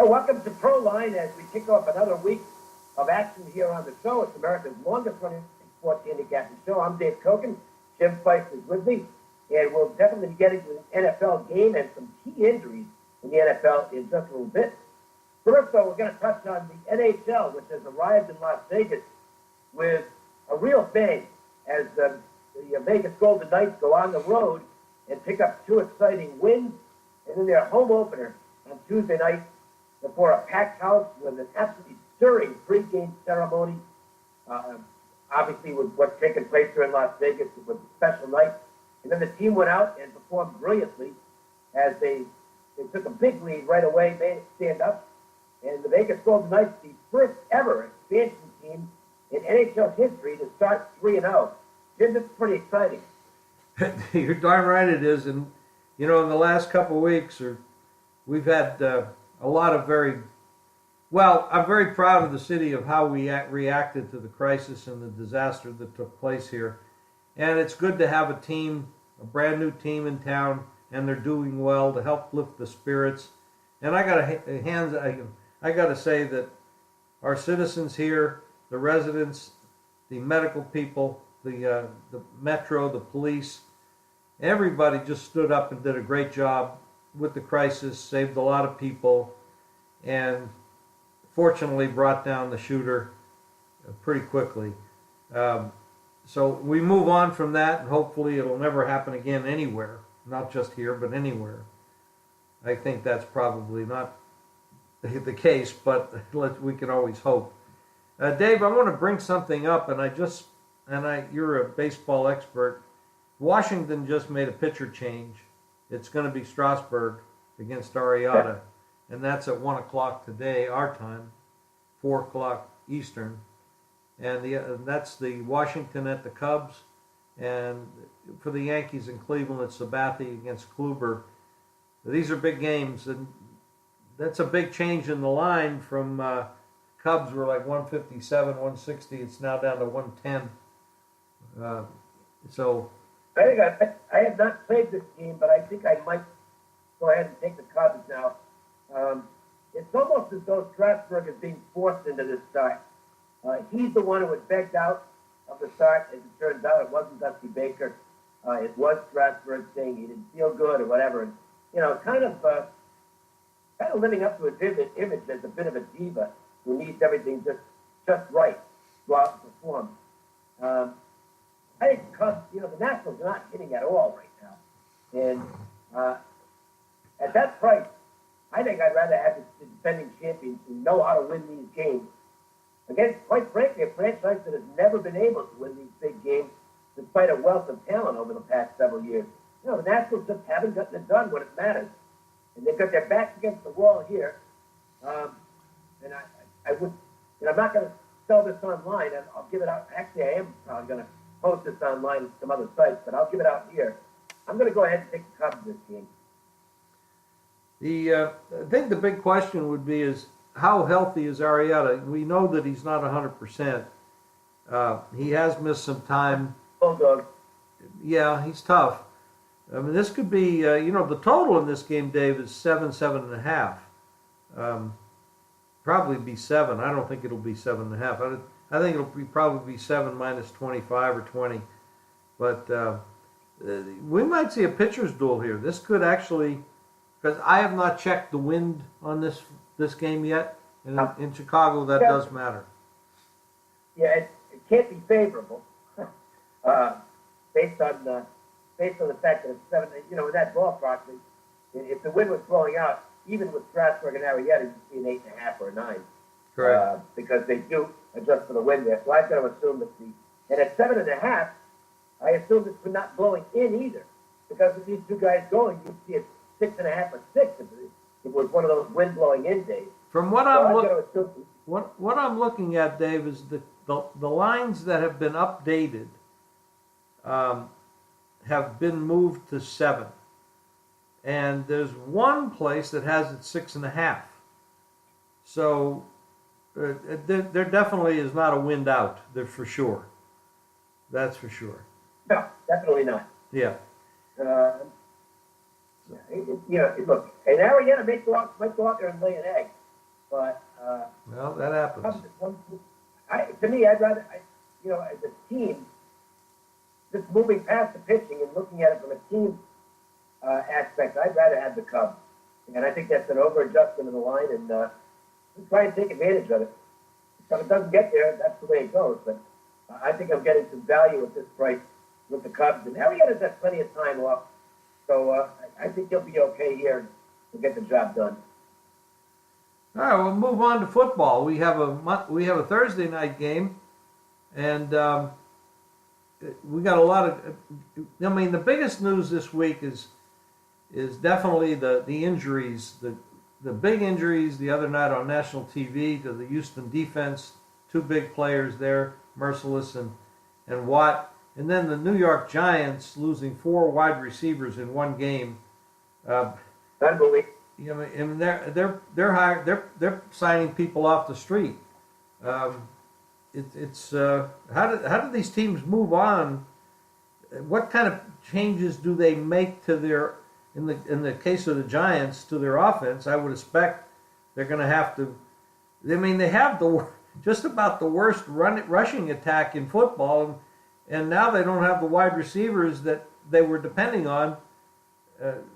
Welcome to Proline as we kick off another week of action here on the show. It's America's longest running sports handicapping show. I'm Dave Koken. Jim Fife is with me. And we'll definitely get into an NFL game and some key injuries in the NFL in just a little bit. First, though, we're going to touch on the NHL, which has arrived in Las Vegas with a real bang as the Vegas Golden Knights go on the road and pick up two exciting wins. And then their home opener on Tuesday night before a packed house with an absolutely stirring pre-game ceremony. Obviously, with what's taken place here in Las Vegas, it was a special night. And then the team went out and performed brilliantly as they took a big lead right away, made it stand up. And the Vegas Golden Knights, the first ever expansion team in NHL history to start 3-0. Jim, this is pretty exciting. You're darn right it is. And, you know, in the last couple of weeks, we've had a lot of I'm very proud of the city of how we reacted to the crisis and the disaster that took place here. And it's good to have a brand new team in town, and they're doing well to help lift the spirits. And I got to say that our citizens here, the residents, the medical people, the metro, the police, everybody just stood up and did a great job with the crisis, saved a lot of people, and fortunately brought down the shooter pretty quickly. So we move on from that, and hopefully it'll never happen again anywhere, not just here, but anywhere. I think that's probably not the case, but we can always hope. Dave, I want to bring something up, you're a baseball expert. Washington just made a pitcher change. It's going to be Strasburg against Arrieta, and that's at 1 o'clock today, our time, 4 o'clock Eastern. And that's the Washington at the Cubs. And for the Yankees in Cleveland, it's Sabathia against Kluber. These are big games, and that's a big change in the line from Cubs were like 157, 160. It's now down to 110. I have not played this game, but I think I might go ahead and take the Cubs now. It's almost as though Strasburg is being forced into this start. He's the one who was begged out of the start. As it turns out, it wasn't Dusty Baker. It was Strasburg saying he didn't feel good or whatever. And, you know, kind of living up to his image as a bit of a diva who needs everything just right to go out and perform. I think the Nationals are not hitting at all right now. And at that price, I think I'd rather have the defending champions who know how to win these games against, quite frankly, a franchise that has never been able to win these big games despite a wealth of talent over the past several years. You know, the Nationals just haven't gotten it done when it matters. And they've got their backs against the wall here. And I'm not going to sell this online. I'll give it out. Actually, I am probably going to post this online at some other sites, but I'll give it out here. I'm going to go ahead and take the Cubs this game. I think the big question would be is how healthy is Arrieta? We know that he's not 100%. He has missed some time. Bulldog. Yeah, he's tough. I mean, this could be, the total in this game, Dave, is 7.5. Probably be 7. I don't think it'll be 7.5. I think it'll probably be 7 minus 25 or 20. But we might see a pitcher's duel here. This could actually, because I have not checked the wind on this game yet. And in Chicago, that does matter. Yeah, it can't be favorable based on the fact that it's 7. You know, in that ballpark, if the wind was blowing out, even with Strasburg and Arrieta, you'd see an 8.5 or a 9. Correct. Because they do adjust for the wind there. So I've got to assume that and at 7.5, I assume it's not blowing in either. Because with these two guys going, you'd see it 6.5 or 6 if it was one of those wind blowing in days. From what I'm looking at, Dave, is the lines that have been updated have been moved to 7. And there's one place that has it 6.5. So there definitely is not a wind out, there for sure. That's for sure. No, definitely not. Yeah. Look, and Arrieta might go out there and lay an egg. but Well, that happens. to me, I'd rather, as a team, just moving past the pitching and looking at it from a team aspect, I'd rather have the Cubs. And I think that's an over-adjustment of the line, and we try and take advantage of it. If it doesn't get there, that's the way it goes. But I think I'm getting some value at this price with the Cubs. And Arrieta's had plenty of time off, so I think he'll be okay here to get the job done. All right, we'll move on to football. We have a Thursday night game, and we got a lot of. I mean, the biggest news this week is definitely the injuries, the big injuries the other night on national TV to the Houston defense. Two big players there, Merciless and Watt, and then the New York Giants losing 4 wide receivers in one game. Unbelievable. And they're signing people off the street. How do these teams move on? What kind of changes do they make to their, in the case of the Giants, to their offense? I would expect they're going to have to. I mean, they have just about the worst rushing attack in football, and now they don't have the wide receivers that they were depending on.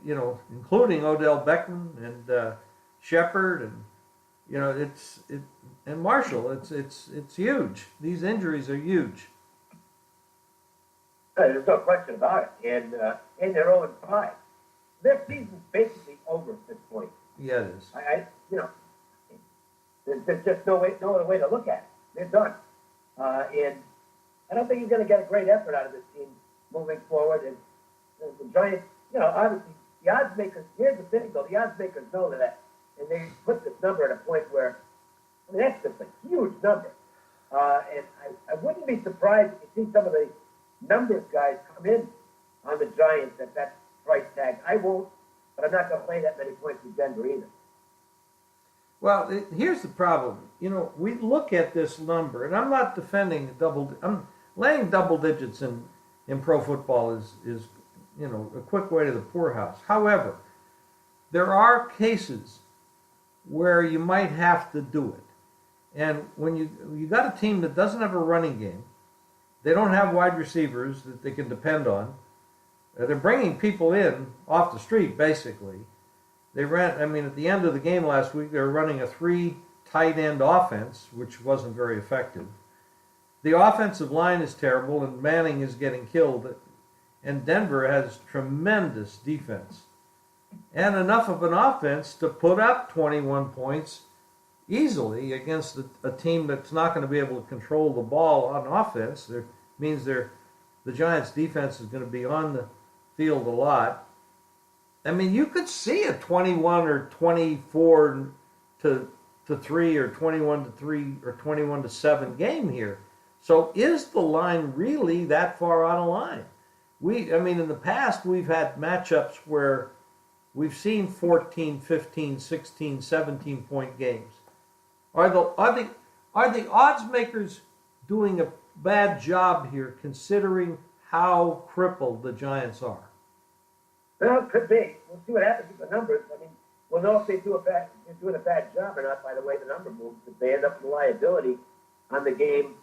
Including Odell Beckham and Shepard, and and Marshall. It's huge. These injuries are huge. There's no question about it. And they're 0-5. Their season's basically over at this point. Yeah, it is. There's just no other way to look at it. They're done. And I don't think he's going to get a great effort out of this team moving forward. And the Giants. Obviously, the odds makers, here's the thing, though, the odds makers know that, and they put this number at a point where, that's just a huge number. And I wouldn't be surprised if you see some of the numbers guys come in on the Giants at that price tag. I won't, but I'm not going to play that many points with Denver either. Well, here's the problem. We look at this number, and I'm not defending I'm laying double digits in pro football is a quick way to the poorhouse. However, there are cases where you might have to do it. And when you got a team that doesn't have a running game, they don't have wide receivers that they can depend on. They're bringing people in off the street, basically. They ran, at the end of the game last week, they were running a 3 tight end offense, which wasn't very effective. The offensive line is terrible, and Manning is getting killed. And Denver has tremendous defense and enough of an offense to put up 21 points easily against a team that's not going to be able to control the ball on offense. It means the Giants' defense is going to be on the field a lot. You could see a 21 or 24 to 3 or 21 to 3 or 21 to 7 game here. So is the line really that far out of line? In the past, we've had matchups where we've seen 14, 15, 16, 17-point games. Are the odds makers doing a bad job here, considering how crippled the Giants are? Well, it could be. We'll see what happens with the numbers. We'll know if they're doing a bad job or not by the way the number moves. If they end up with liability on the game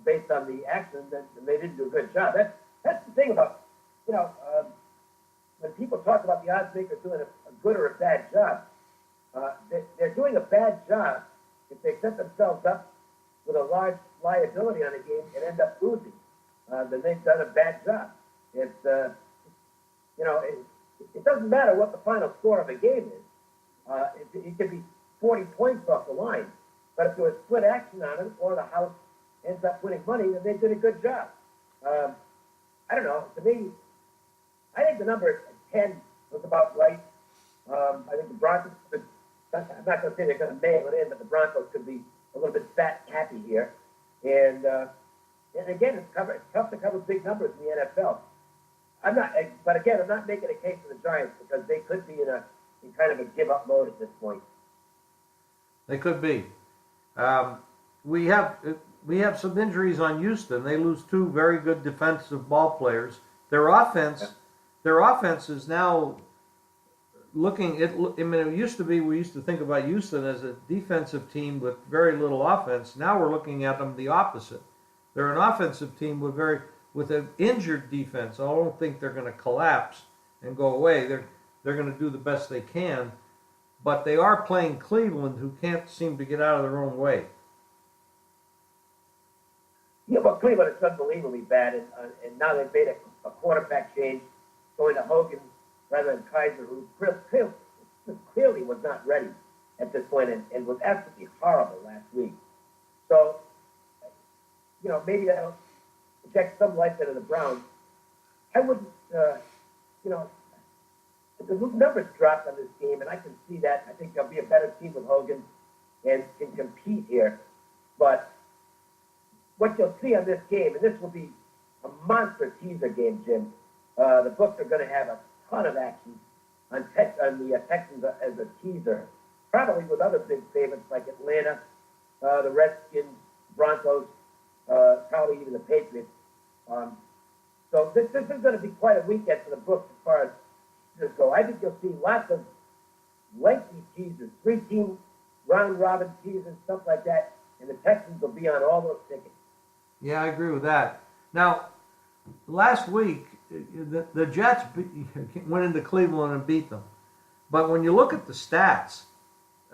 based on the action, then they didn't do a good job. That's the thing about, when people talk about the odds makers doing a good or a bad job, they're doing a bad job if they set themselves up with a large liability on a game and end up losing. Then they've done a bad job. It doesn't matter what the final score of a game is. It could be 40 points off the line. But if there was split action on it or the house ends up winning money, then they did a good job. I don't know. To me, I think the number 10 was about right. I think the Broncos, I'm not going to say they're going to mail it in, but the Broncos could be a little bit fat and happy here. And again, it's tough to cover big numbers in the NFL. But again, I'm not making a case for the Giants because they could be in kind of a give-up mode at this point. They could be. We have some injuries on Houston. They lose 2 very good defensive ball players. Their offense is now looking at, I mean, it used to be we used to think about Houston as a defensive team with very little offense. Now we're looking at them the opposite. They're an offensive team with an injured defense. I don't think they're going to collapse and go away. They're going to do the best they can, but they are playing Cleveland, who can't seem to get out of their own way. Yeah, but Cleveland is unbelievably bad, and now they've made a quarterback change, going to Hogan rather than Kaiser, who clearly was not ready at this point and was absolutely horrible last week. So, maybe that'll inject some life into the Browns. I wouldn't, the numbers dropped on this game, and I can see that. I think they'll be a better team with Hogan and can compete here. But what you'll see on this game, and this will be a monster teaser game, Jim. The books are going to have a ton of action on the Texans as a teaser, probably with other big favorites like Atlanta, the Redskins, Broncos, probably even the Patriots. So this is going to be quite a weekend for the books as far as this go. I think you'll see lots of lengthy teasers, 3-team round-robin teasers, stuff like that, and the Texans will be on all those tickets. Yeah, I agree with that. Now, last week, the Jets went into Cleveland and beat them. But when you look at the stats,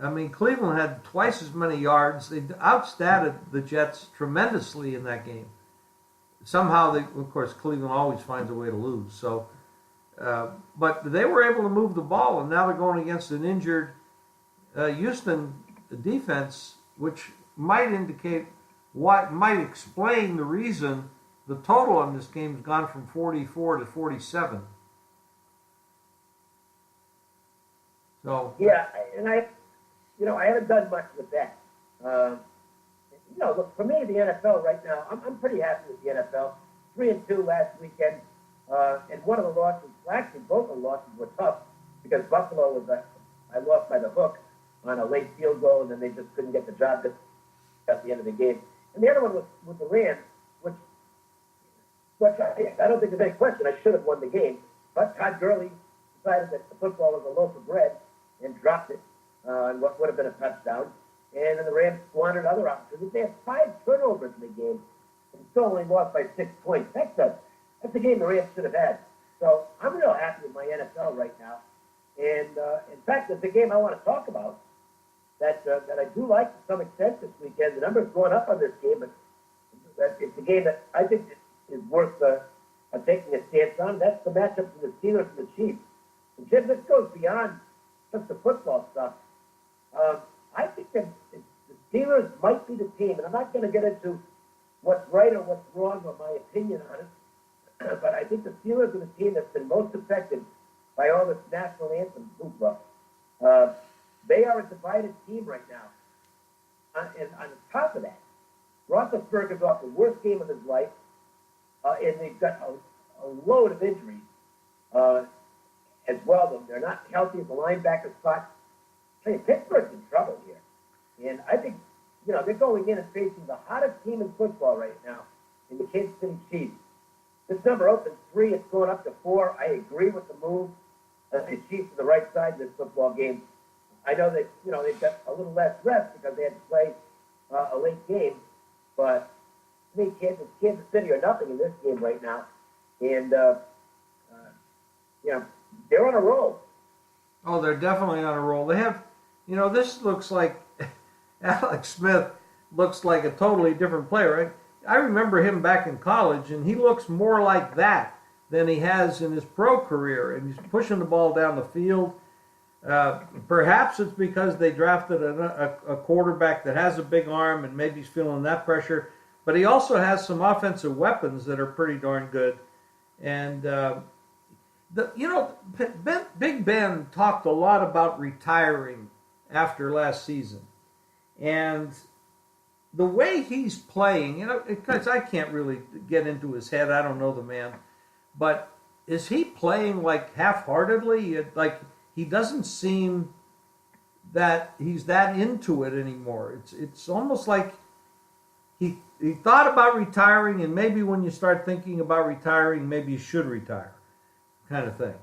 I mean, Cleveland had twice as many yards. They outstatted the Jets tremendously in that game. Somehow, of course, Cleveland always finds a way to lose. So, but they were able to move the ball, and now they're going against an injured Houston defense, which might explain the reason the total on this game has gone from 44 to 47. So yeah, and I haven't done much with that. Look, for me, the NFL right now, I'm pretty happy with the NFL. 3-2 last weekend, and one of the losses, actually both of the losses were tough because Buffalo I lost by the hook on a late field goal, and then they just couldn't get the job done at the end of the game. And the other one was with the Rams, which I don't think there's any question. I should have won the game, but Todd Gurley decided that the football was a loaf of bread and dropped it on what would have been a touchdown. And then the Rams squandered other opportunities. They had 5 turnovers in the game and still only lost by 6 points. That's a game the Rams should have had. So I'm real happy with my NFL right now. And in fact, it's a game I want to talk about that I do like to some extent this weekend. The number's going up on this game, but it's a game that I think is worth taking a stance on. That's the matchup for the Steelers and the Chiefs. And Jim, this goes beyond just the football stuff. I think that the Steelers might be the team, and I'm not going to get into what's right or what's wrong or my opinion on it, but I think the Steelers are the team that's been most affected by all this national anthem hoopla. They are a divided team right now. And on top of that, Roethlisberger's off the worst game of his life, and they've got a load of injuries as well. They're not healthy at the linebacker spot. Hey, Pittsburgh's in trouble here. And I think, they're going in and facing the hottest team in football right now in the Kansas City Chiefs. This number opened 3. It's going up to 4. I agree with the move. The Chiefs are the right side of this football game. I know that, they've got a little less rest because they had to play a late game. But to me, Kansas City are nothing in this game right now. And, they're on a roll. Oh, they're definitely on a roll. They have, this looks like Alex Smith looks like a totally different player. Right? I remember him back in college, and he looks more like that than he has in his pro career. And he's pushing the ball down the field. Perhaps it's because they drafted a quarterback that has a big arm, and maybe he's feeling that pressure. But he also has some offensive weapons that are pretty darn good. And Big Ben talked a lot about retiring after last season. And the way he's playing, because I can't really get into his head, I don't know the man, but is he playing like half-heartedly? Like he doesn't seem that he's that into it anymore. It's almost like he thought about retiring, and maybe when you start thinking about retiring, maybe you should retire, kind of thing.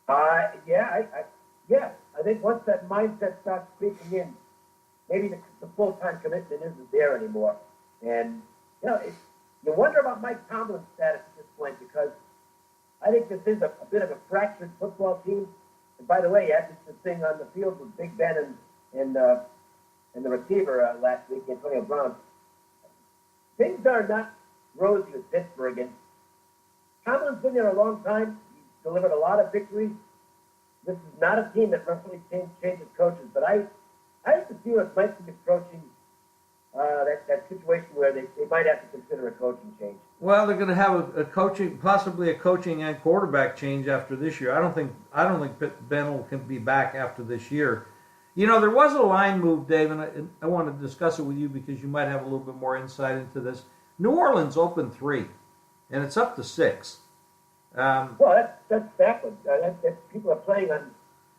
Yeah, I think once that mindset starts creeping in, maybe the full-time commitment isn't there anymore. And, you wonder about Mike Tomlin's status at this point because I think this is a bit of a fractured football team. And by the way, he had this thing on the field with Big Ben and the receiver last week, Antonio Brown. Things are not rosy with Pittsburgh, and Tomlin's been there a long time. He's delivered a lot of victories. This is not a team that roughly changes coaches, but I think the Steelers might be approaching that situation where they might have to consider a coaching change. Well, they're going to have a coaching, possibly a coaching and quarterback change after this year. I don't think Ben can be back after this year. There was a line move, Dave, and I want to discuss it with you because you might have a little bit more insight into this. New Orleans opened 3, and it's up to 6. Well, that's Stafford. People are playing on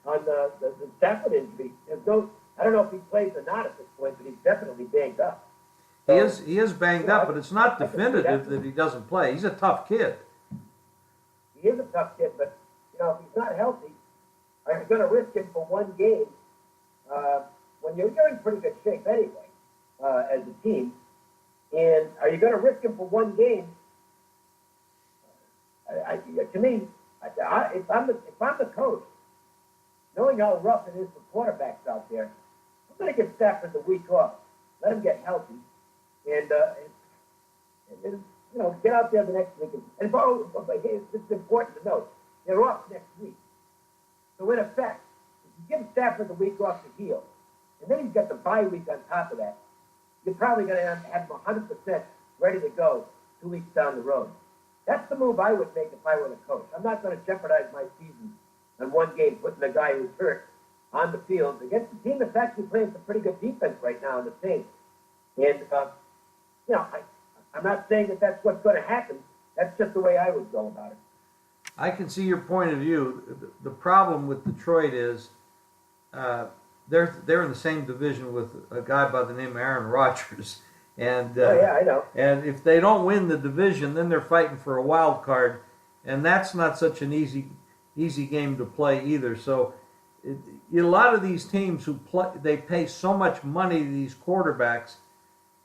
the Stafford injury. I don't know if he plays or not at this point, but he's definitely banged up. So, he is banged up, but it's not definitive that he doesn't play. He's a tough kid. He is a tough kid, but if he's not healthy, are you going to risk him for one game when you're in pretty good shape anyway as a team? And are you going to risk him for one game? To me, if I'm the coach, knowing how rough it is for quarterbacks out there, I'm going to give Stafford the week off, let him get healthy, and get out there the next week. And it's important to note, they're off next week. So in effect, if you give Stafford the week off to heal, and then he's got the bye week on top of that, you're probably going to have him 100% ready to go 2 weeks down the road. That's the move I would make if I were the coach. I'm not going to jeopardize my season on one game, putting the guy who's hurt on the field against a team that's actually playing some pretty good defense right now in the Saints. And, I'm not saying that that's what's going to happen. That's just the way I would go about it. I can see your point of view. The problem with Detroit is they're in the same division with a guy by the name of Aaron Rodgers. And I know. And if they don't win the division, then they're fighting for a wild card, and that's not such an easy game to play either. So a lot of these teams who play, they pay so much money to these quarterbacks,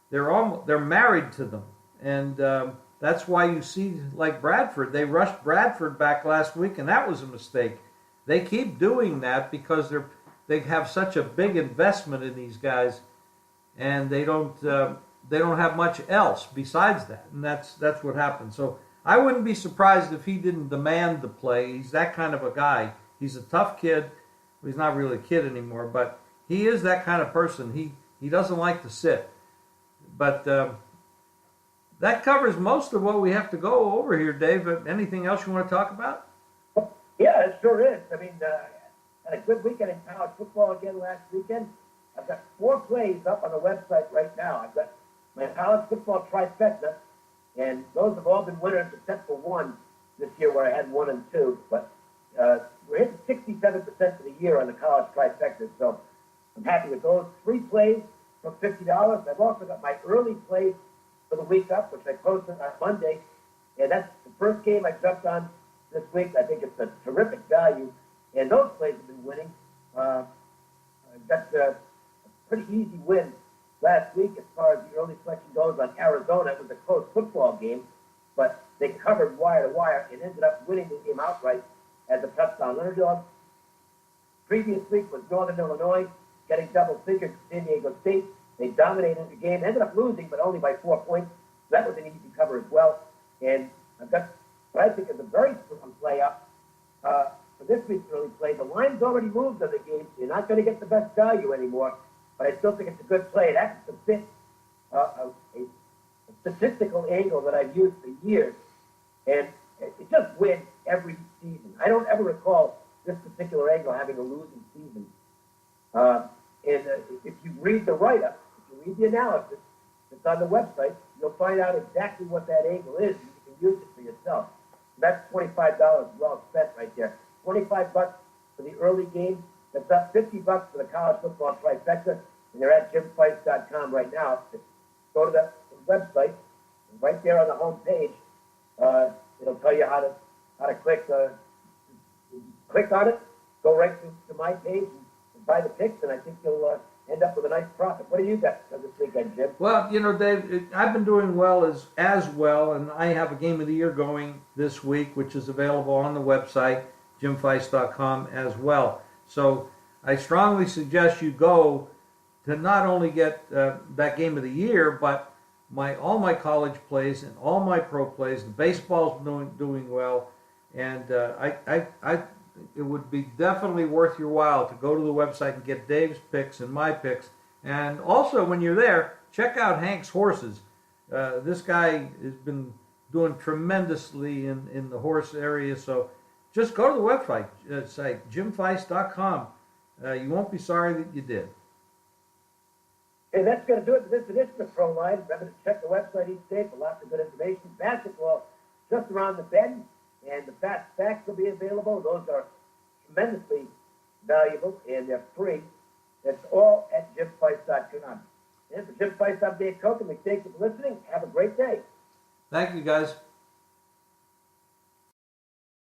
they're married to them, and that's why you see like Bradford. They rushed Bradford back last week, and that was a mistake. They keep doing that because they have such a big investment in these guys, and they don't have much else besides that, and that's what happens. So I wouldn't be surprised if he didn't demand the play. He's that kind of a guy. He's a tough kid. He's not really a kid anymore, but he is that kind of person. He doesn't like to sit. But that covers most of what we have to go over here, Dave. Anything else you want to talk about? Yeah, it sure is. I mean, had a good weekend in college football again last weekend. I've got 4 plays up on the website right now. I've got my college football trifecta, and those have all been winners except for one this year where I had 1 and 2. But we're hitting 67% for the year on the college trifecta, so I'm happy with those 3 plays for $50. I've also got my early plays for the week up, which I posted on Monday, and that's the first game I jumped on this week. I think it's a terrific value, and those plays have been winning. I got a pretty easy win last week as far as the early selection goes on Arizona. It was a close football game, but they covered wire to wire and ended up winning the game outright as a touchdown underdog. Previous week was Northern Illinois getting double figures to San Diego State. They dominated the game, ended up losing, but only by 4 points. So that was an easy cover as well. And I've got what I think is a very strong play up for this week's early play. The line's already moved on the game, so you're not going to get the best value anymore, but I still think it's a good play. It happens to fit a statistical angle that I've used for years, and it just wins every season. I don't ever recall this particular angle having a losing season. If you read the write-up, if you read the analysis that's on the website, you'll find out exactly what that angle is, and you can use it for yourself. That's $25 well spent right there. $25 for the early game. That's up $50 for the college football trifecta, and they're at jimspice.com right now. Go to the website, and right there on the home page, it'll tell you how to click click on it, go right to my page and buy the picks, and I think you'll end up with a nice profit. What do you got this weekend, Jim? Well, you know, Dave, I've been doing well as well, and I have a game of the year going this week, which is available on the website, jimfeist.com, as well. So I strongly suggest you go to not only get that game of the year, but all my college plays and all my pro plays. The baseball's doing well, and it would be definitely worth your while to go to the website and get Dave's picks and my picks. And also, when you're there, check out Hank's Horses. This guy has been doing tremendously in the horse area. So just go to the website site, jimfeist.com. You won't be sorry that you did. And that's going to do it for this edition of Pro Line. Remember to check the website each day for lots of good information. Basketball just around the bend, and the fast facts will be available. Those are tremendously valuable, and they're free. That's all at jimfeist.com. And for Jim Feist, I'm Dave Coken. We thank you for listening. Have a great day. Thank you, guys.